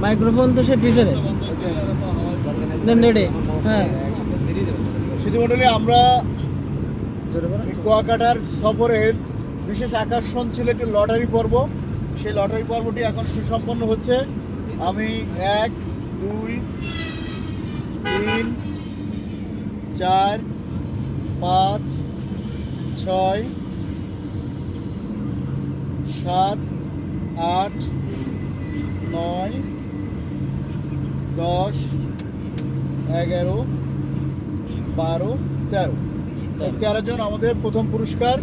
Microphone তো সে পিছনে দেন ready. হ্যাঁ সুধীমণ্ডলী, আমরা কুয়াকাটার সফরের বিশেষ আকর্ষণ ছিল একটি লটারি পর্ব। সেই লটারি পর্বটি এখন সুসম্পন্ন হচ্ছে। আমি 1 2 3 4 5 6 7 8 9 10 11 12 13 13 জন আমাদের প্রথম পুরস্কার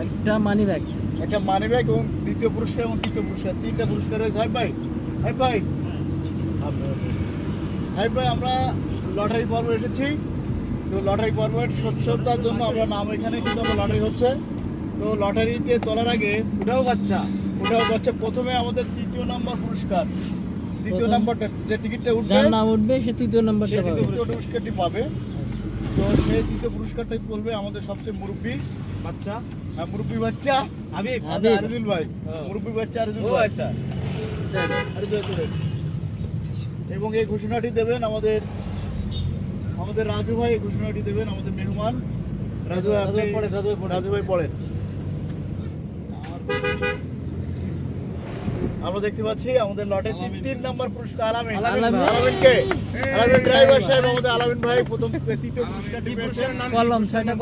একটা মানি ব্যাগ, একটা মানি ব্যাগ এবং দ্বিতীয় পুরস্কার এবং তৃতীয় পুরস্কার, 3টা পুরস্কার রয়েছে। হাই ভাই, হাই ভাই, হাই ভাই, আমরা লটারি পর্ব এসেছি। তো লটারি পর্বের স্বচ্ছতার জন্য আমরা নাম এখানে কিন্তু আমরা লটারি হচ্ছে। তো লটারিতে তোলার আগে ওটাও বাচ্চা প্রথমে আমাদের 3য় নম্বর পুরস্কার, দ্বিতীয় নম্বরটা যে টিকিটটা উঠবে, যার নাম উঠবে সে তৃতীয় নাম্বারটা পাবে, তৃতীয় পুরস্কারটি পাবে। তো সেই তৃতীয় পুরস্কারটাই বলবে আমাদের সবচেয়ে মুরব্বী বাচ্চা, মুরব্বী বাচ্চা আরিজুল ভাই, মুরব্বী বাচ্চা আরিজুল ভাই। আচ্ছা, এবং এই ঘোষণাটি দেবেন আমাদের রাজু ভাই। এই ঘোষণাটি দেবেন আমাদের মেহমান রাজু ভাই। রাজু ভাই পড়েন। আমরা দেখতে পাচ্ছি আমাদের লটে 3 নম্বর পুরস্কার আলামিনকে, আলামিন ড্রাইভার সাহেব, আমাদের আলামিন ভাই প্রথম তৃতীয় পুরস্কারটি পেয়েছে। কলম 6টা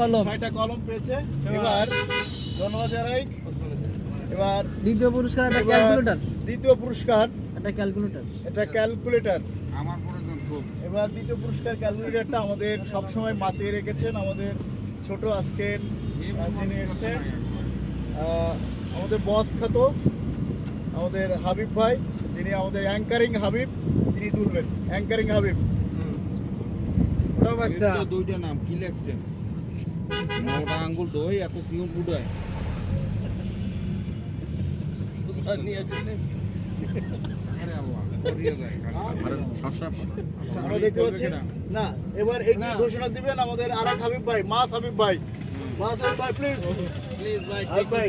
কলম পেয়েছে। এবার ধন্যবাদ জানাই। এবার দ্বিতীয় পুরস্কার একটা ক্যালকুলেটর, দ্বিতীয় পুরস্কার একটা ক্যালকুলেটর, এটা ক্যালকুলেটর আমার প্রয়োজন খুব। এবার দ্বিতীয় পুরস্কার ক্যালকুলেটরটা আমাদের সবসময় মাথায় রেখেছেন আমাদের ছোট আজকের যিনি এসেছেন, আমাদের বস খ্যাত আমাদের হাবিব ভাই, যিনি আমাদের অ্যাঙ্কারিং হাবিব, তিনি তুলবেন। অ্যাঙ্কারিং হাবিব। ওটাও বাচ্চা, দুইটা নাম কি লেখছেন? মোটা আঙ্গুল দই এত সিঙ্গুল ফুটায়। আরে আল্লাহ, করিয়ে যায় আচ্ছা, আমরা দেখতে পাচ্ছি না। এবার এই ঘোষণা দিবেন আমাদের আরেক হাবিব ভাই, মাস হাবিব ভাই। মাস হাবিব ভাই, প্লিজ ভাই, হাবিব ভাই,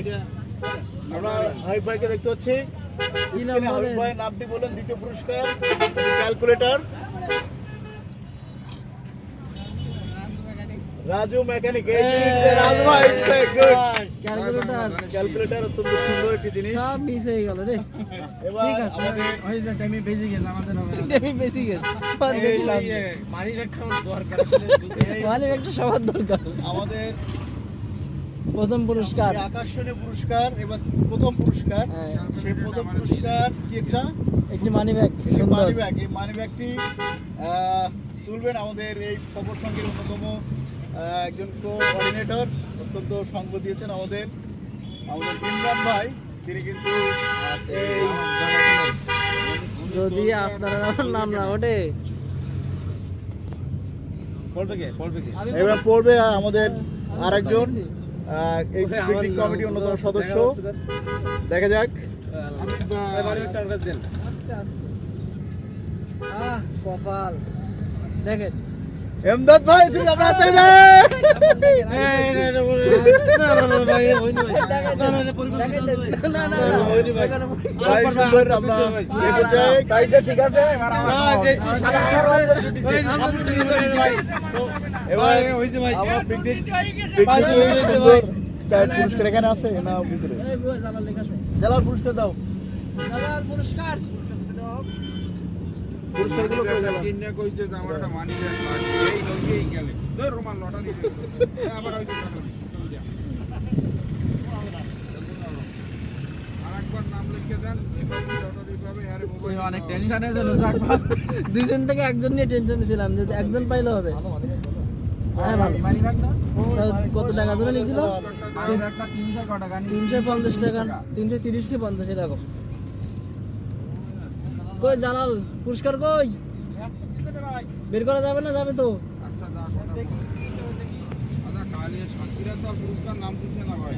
আমরা হাবিব ভাইকে দেখতে পাচ্ছি। কি নাম বলেন? হাবিব ভাই নামটি বলেন। দ্বিতীয় পুরস্কার ক্যালকুলেটর, রাজু মেকানিক। রাজু ভাই, ক্যালকুলেটর অত্যন্ত সুন্দর একটি জিনিস। সব মিস হয়ে গেল রে। এবার ঠিক আছে, আমাদের হয়েছে, টাইমে বেজে গেছে, আমাদের হবে টাইমে বেজে গেছে। বাদ দিলাম, মানি ব্যাগটা দরকার। মানি ব্যাগটা সবার দরকার। আমাদের প্রথম পুরস্কার এই আকর্ষণীয় পুরস্কার, এবার প্রথম পুরস্কার। হ্যাঁ। সেই প্রথম পুরস্কার কি একটা একটি মানি ব্যাগ, সুন্দর মানি ব্যাগ। এই মানি ব্যাগটি তুলবেন আমাদের এই সফর সঙ্গের অন্যতম একজন কোঅর্ডিনেটর, অত্যন্ত সঙ্গ দিয়েছেন আমাদের ইমরান ভাই। তিনি কিন্তু এই যদি আপনারা আমার নাম না ওঠে এবার পড়বে আমাদের আরেকজন এই পিকনিক কমিটির অন্যতম সদস্য। দেখা যাক। কপাল দেখেন, এমদাদ ভাই, তুমি আমরা হাতে ঠিক আছে। পুরস্কার এখানে আছে না ভিতরে? জেলার পুরস্কার দাও। পুরস্কারগুলো কই গেল? কিন্না কইছে যে আমার একটা মানি ব্যাগ লাগবে, এই লগিয়েই গেলে ধর রোমান লটারি আবার ওই লটারি আরেকবার নাম লিখে দেন, এবার লটারি পাবে। আরে মোবাইল অনেক টেনশনে ছিল, দুইজন থেকে একজন নিয়ে টেনশনে ছিলাম যে একজন পাইলে হবে। হ্যাঁ ভালো। কত টাকা ধরে নিয়েছিল? 350 টাকা, 330 কি 50 এরকম। কই জালাল, পুরস্কার কই? বের করা যাবে না? যাবে তো। আচ্ছা, দা কথা বল। আচ্ছা, কালিয়া সাকিরা তো পুরস্কার নাম দিছে না ভাই।